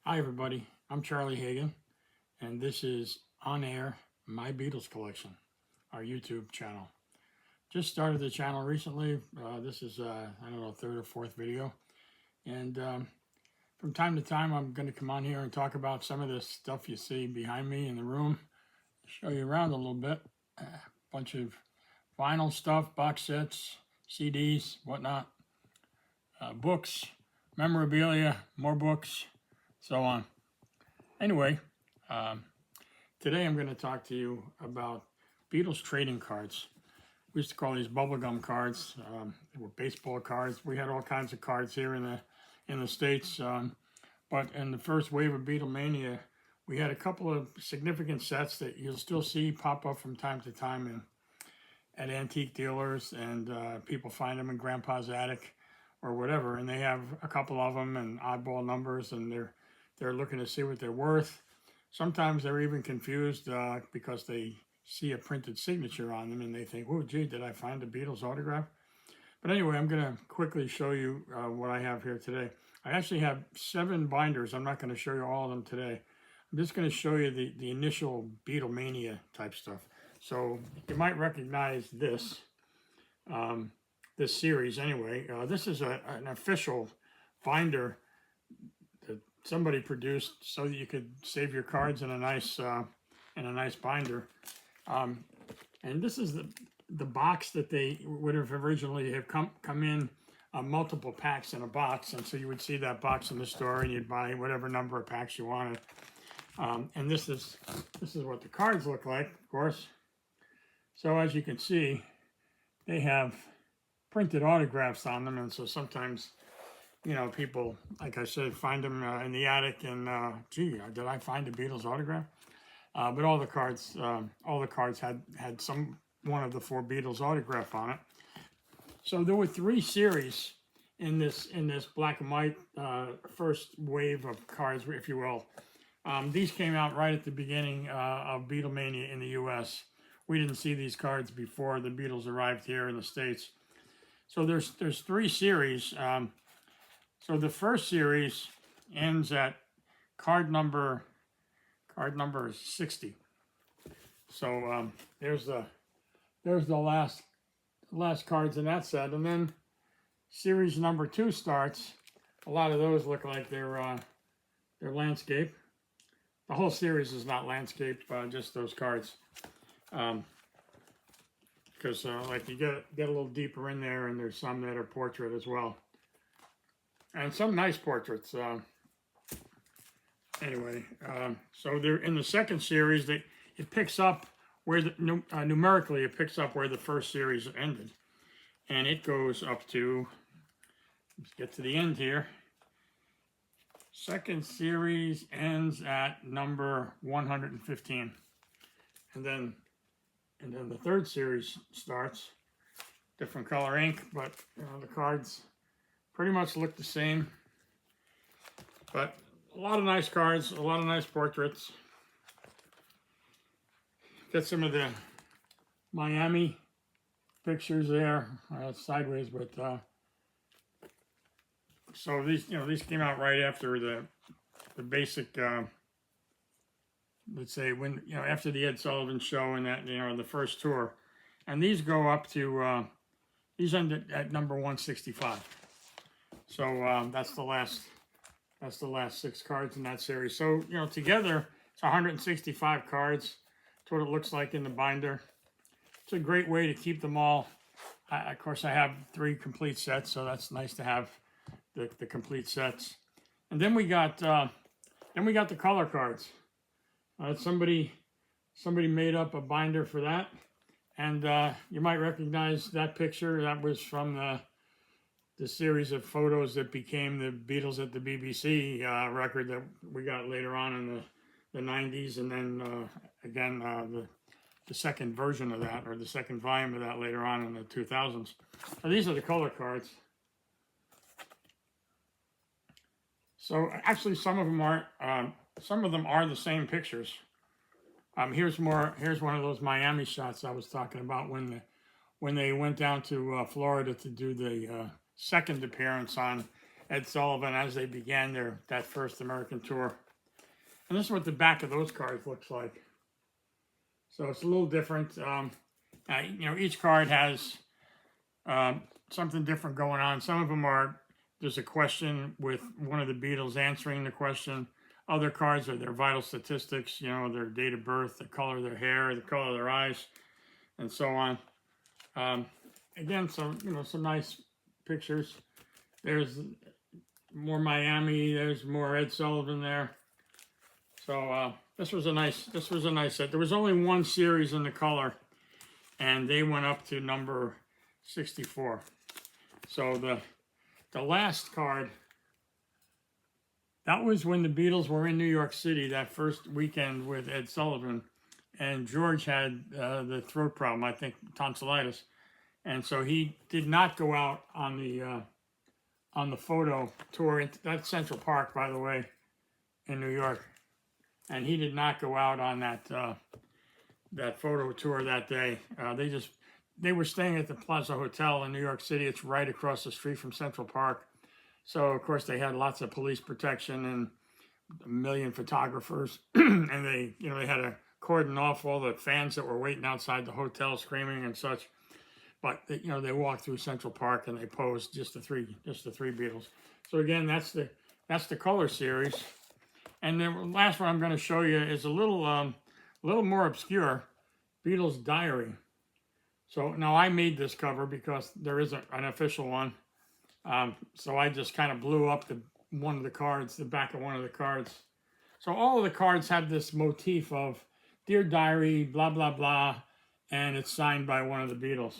Hi everybody, I'm Charlie Hagan, and this is On Air, My Beatles Collection, our YouTube channel. Just started the channel recently. This is, I don't know, third or fourth video. And from time to time, I'm going to come on here and talk about some of this stuff you see behind me in the room. Show you around a little bit. A bunch of vinyl stuff, box sets, CDs, whatnot, books, memorabilia, more books, so on. Anyway, today I'm going to talk to you about Beatles trading cards. We used to call these bubblegum cards. They were baseball cards. We had all kinds of cards here in the States. But in the first wave of Beatlemania, we had a couple of significant sets that you'll still see pop up from time to time at antique dealers, and people find them in Grandpa's attic or whatever. And they have a couple of them and oddball numbers, and they're looking to see what they're worth. Sometimes they're even confused because they see a printed signature on them and they think, oh, gee, did I find a Beatles autograph? But anyway, I'm going to quickly show you what I have here today. I actually have 7 binders. I'm not going to show you all of them today. I'm just going to show you the initial Beatlemania type stuff. So you might recognize this, this series anyway. This is an official binder that somebody produced so that you could save your cards in a nice binder. And this is the box that they would have originally have come in multiple packs in a box, and so you would see that box in the store and you'd buy whatever number of packs you wanted. And this is what the cards look like, of course. So as you can see, they have printed autographs on them, and so sometimes, you know, people, like I said, find them in the attic and, gee, did I find a Beatles autograph? But all the cards had one of the 4 Beatles autograph on it. So there were 3 series in this black and white first wave of cards, if you will. These came out right at the beginning of Beatlemania in the U.S. We didn't see these cards before the Beatles arrived here in the States. So there's 3 series. So the first series ends at card number 60. So there's the last cards in that set, and then series number 2 starts. A lot of those look like they're landscape. The whole series is not landscape, just those cards. Because like you get a little deeper in there, and there's some that are portrait as well, and some nice portraits. Anyway, so they're in the second series. It picks up where numerically it picks up where the first series ended, and it goes up to, let's get to the end here. Second series ends at number 115, and then the third series starts. Different color ink, but the cards pretty much look the same. But a lot of nice cards, a lot of nice portraits. Got some of the Miami pictures there, sideways, but so these came out right after the basic, let's say after the Ed Sullivan Show and that, the first tour, and these go up to these end at number 165. So that's the last 6 cards in that series. So together it's 165 cards. That's what it looks like in the binder. It's a great way to keep them all. Of course, I have 3 complete sets, so that's nice to have the complete sets. And then we got the color cards. Somebody made up a binder for that, and you might recognize that picture. That was from the series of photos that became the Beatles at the BBC record that we got later on in the 90s, and then again the second version of that, or the second volume of that later on in the 2000s. So these are the color cards. So actually some of them are the same pictures. Here's one of those Miami shots I was talking about when they went down to Florida to do the second appearance on Ed Sullivan as they began that first American tour. And this is what the back of those cards looks like. So it's a little different. Each card has something different going on. Some of them there's a question with one of the Beatles answering the question. Other cards are their vital statistics, their date of birth, the color of their hair, the color of their eyes, and so on. Again, some nice pictures. There's more Miami. There's more Ed Sullivan there. So this was a nice set. There was only one series in the color, and they went up to number 64. So the last card, that was when the Beatles were in New York City that first weekend with Ed Sullivan, and George had the throat problem, I think tonsillitis, and so he did not go out on the photo tour. That's Central Park, by the way, in New York, and he did not go out on that photo tour that day. They were staying at the Plaza Hotel in New York City. It's right across the street from Central Park. So, of course, they had lots of police protection and a million photographers. And they had to cordon off all the fans that were waiting outside the hotel screaming and such. But, they walked through Central Park and they posed just the three Beatles. So, again, that's the color series. And the last one I'm going to show you is a little more obscure, Beatles Diary. So now I made this cover because there isn't an official one. So I just kind of blew up the back of one of the cards. So all of the cards have this motif of Dear Diary, blah, blah, blah, and it's signed by one of the Beatles.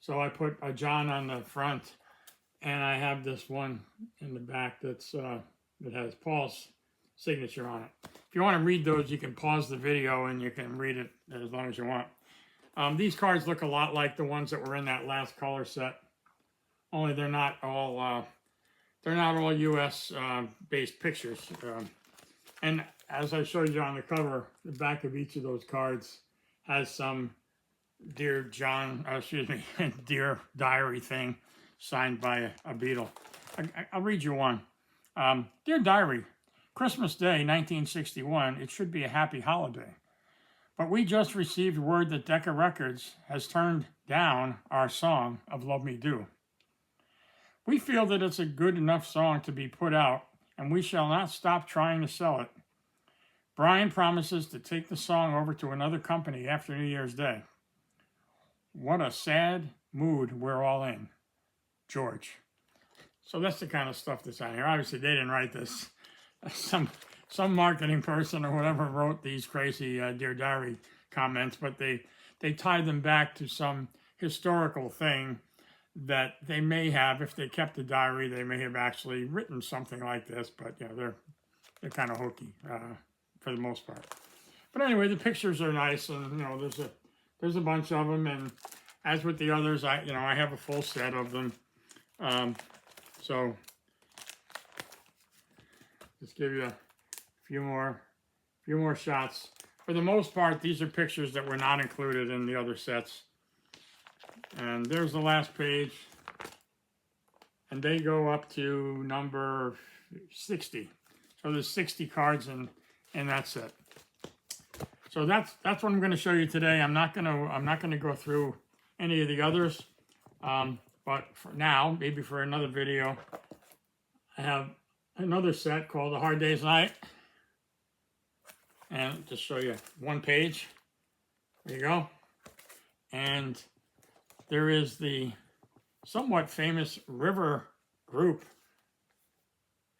So I put a John on the front, and I have this one in the back that has Paul's signature on it. If you want to read those, you can pause the video and you can read it as long as you want. These cards look a lot like the ones that were in that last color set, only they're not all U.S. Based pictures. And as I showed you on the cover, the back of each of those cards has some Dear Diary thing signed by a Beatle. I'll read you one. Dear Diary, Christmas Day, 1961. It should be a happy holiday. But we just received word that Decca Records has turned down our song of Love Me Do. We feel that it's a good enough song to be put out, and we shall not stop trying to sell it. Brian promises to take the song over to another company after New Year's Day. What a sad mood we're all in. George. So that's the kind of stuff that's on here. Obviously, they didn't write this. Some marketing person or whatever wrote these crazy Dear Diary comments, but they tied them back to some historical thing that they may have, if they kept the diary, they may have actually written something like this, but they're kind of hokey for the most part. But anyway, the pictures are nice, and there's a bunch of them, and as with the others, I have a full set of them. So just give you a few more shots. For the most part, these are pictures that were not included in the other sets. And there's the last page. And they go up to number 60. So there's 60 cards in that set. So that's what I'm going to show you today. I'm not going to go through any of the others. But for now, maybe for another video, I have another set called A Hard Day's Night. And just show you one page. There you go. And there is the somewhat famous River Group.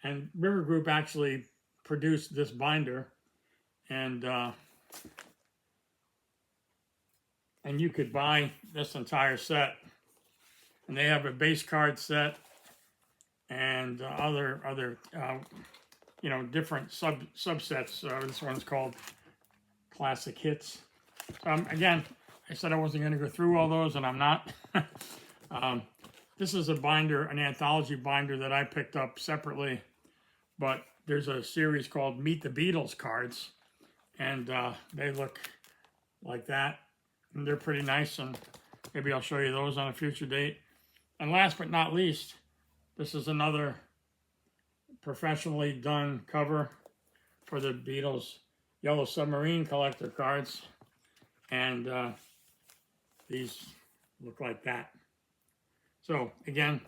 And River Group actually produced this binder. And you could buy this entire set. And they have a base card set and other different subsets. This one's called Classic Hits. Again, I said I wasn't going to go through all those, and I'm not. This is a binder, an anthology binder that I picked up separately, but there's a series called Meet the Beatles cards, and they look like that, and they're pretty nice, and maybe I'll show you those on a future date. And last but not least, this is another professionally done cover for the Beatles Yellow Submarine collector cards. And these look like that. So again,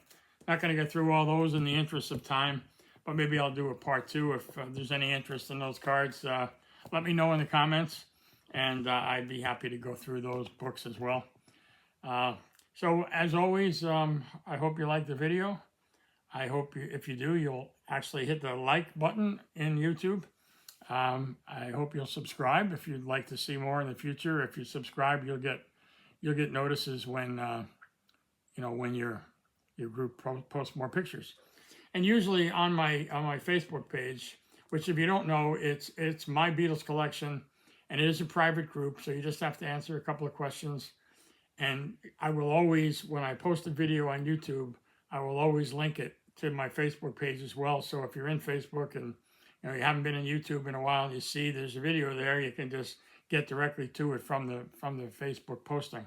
not going to get through all those in the interest of time, but maybe I'll do a part 2 if there's any interest in those cards. Let me know in the comments, and I'd be happy to go through those books as well. So as always, I hope you like the video. I hope if you do, you'll actually hit the like button in YouTube. I hope you'll subscribe if you'd like to see more in the future. If you subscribe, you'll get notices when when your group posts more pictures. And usually on my Facebook page, which if you don't know, it's My Beatles Collection, and it is a private group, so you just have to answer a couple of questions. And I will always, when I post a video on YouTube, I will always link it to my Facebook page as well. So if you're in Facebook and you haven't been in YouTube in a while and you see there's a video there, you can just get directly to it from the Facebook posting.